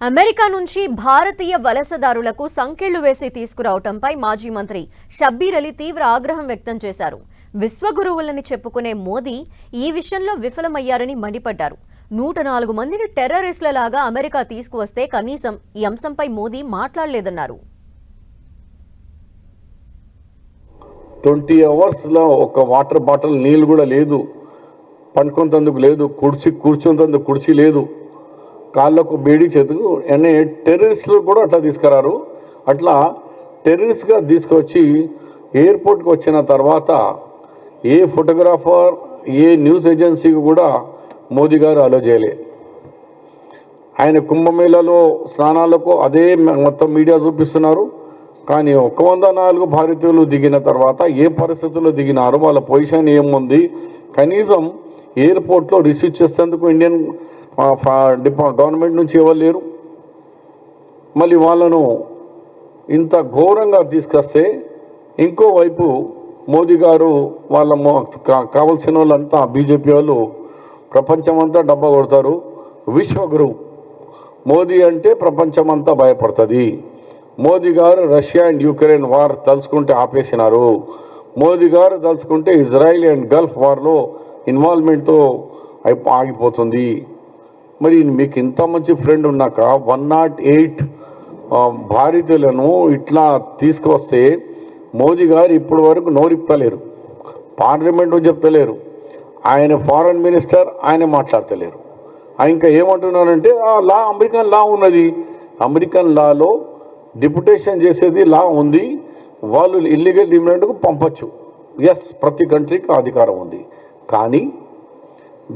America నుంచి భారతీయ వలసదారులకు సంకెళ్లు వేసి తీసుకురావడంపై మాజీ మంత్రి షబ్బీర్ అలీ తీవ్ర ఆగ్రహం వ్యక్తం చేశారు. విశ్వగురువులని చెప్పుకునే మోదీ ఈ విషయంలో విఫలమయ్యారని మండిపడ్డారు. 104 మందిని టెర్రరిస్టులలాగా అమెరికా తీసుకువస్తే కనీసం ఈ అంశంపై మోదీ మాట్లాడలేదన్నారు. 20 hours లో ఒక వాటర్ బాటిల్ నీళ్ళు కూడా లేదు, పండుకునేందుకు లేదు, కూర్చునేందుకు కుర్చీ లేదు, కాళ్ళకు బేడి చేతుకు అనే టెర్రరిస్టులు కూడా అట్లా తీసుకురారు. అట్లా టెర్రరిస్ట్గా తీసుకొచ్చి ఎయిర్పోర్ట్కి వచ్చిన తర్వాత ఏ ఫోటోగ్రాఫర్ ఏ న్యూస్ ఏజెన్సీకి కూడా మోదీ గారు అలో చేయలే. ఆయన కుంభమేళలో స్నానాలకు అదే మొత్తం మీడియా చూపిస్తున్నారు. కానీ 104 భారతీయులు దిగిన తర్వాత ఏ పరిస్థితుల్లో దిగినారు, వాళ్ళ పొజిషన్ ఏముంది, కనీసం ఎయిర్పోర్ట్లో రిసీవ్ చేసేందుకు ఇండియన్ గవర్నమెంట్ నుంచి ఎవరు లేరు. మళ్ళీ వాళ్ళను ఇంత ఘోరంగా తీసుకొస్తే ఇంకోవైపు మోదీ గారు వాళ్ళ కావాల్సిన వాళ్ళంతా బీజేపీ వాళ్ళు ప్రపంచమంతా డబ్బా కొడతారు. విశ్వగురు మోదీ అంటే ప్రపంచమంతా భయపడుతుంది. మోదీ గారు రష్యా అండ్ యుక్రెయిన్ వార్ తలుచుకుంటే ఆపేసినారు. మోదీ గారు తలుచుకుంటే ఇజ్రాయిల్ అండ్ గల్ఫ్ వార్లో ఇన్వాల్వ్మెంట్తో ఆగిపోతుంది. మరి మీకు ఇంత మంచి ఫ్రెండ్ ఉన్నాక 108 భారతీయులను ఇట్లా తీసుకువస్తే మోదీ గారు ఇప్పటి వరకు నోరిప్పలేరు, పార్లమెంటు చెప్తలేరు, ఆయన ఫారెన్ మినిస్టర్ ఆయన మాట్లాడతలేరు. ఇంకా ఏమంటున్నారంటే లా అమెరికన్ లా ఉన్నది, అమెరికన్ లాలో డిప్యుటేషన్ చేసేది లా ఉంది, వాళ్ళు ఇల్లీగల్ ఇమిగ్రెంట్కు పంపచ్చు. ఎస్, ప్రతి కంట్రీకి అధికారం ఉంది. కానీ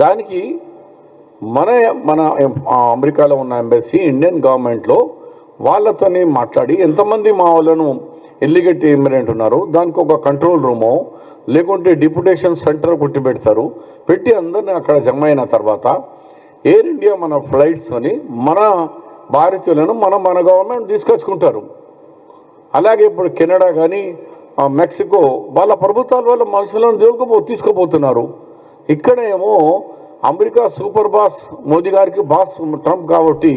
దానికి మన అమెరికాలో ఉన్న ఎంబసీ ఇండియన్ గవర్నమెంట్లో వాళ్ళతోనే మాట్లాడి ఎంతమంది మా వాళ్ళను ఇల్లీగల్ ఇమిగ్రెంట్ ఉన్నారు దానికి ఒక కంట్రోల్ రూమో లేకుంటే డిప్యుటేషన్ సెంటర్ కొట్టి పెడతారు. పెట్టి అందరినీ అక్కడ జమ అయిన తర్వాత ఎయిర్ ఇండియా మన ఫ్లైట్స్ని మన భారతీయులను మన గవర్నమెంట్ తీసుకొచ్చుకుంటారు. అలాగే ఇప్పుడు కెనడా కానీ మెక్సికో వాళ్ళ ప్రభుత్వాల వల్ల మనుషులను తీసుకుపోతున్నారు. ఇక్కడ ఏమో అమెరికా సూపర్ బాస్ మోదీ గారికి బాస్ ట్రంప్ కాబట్టి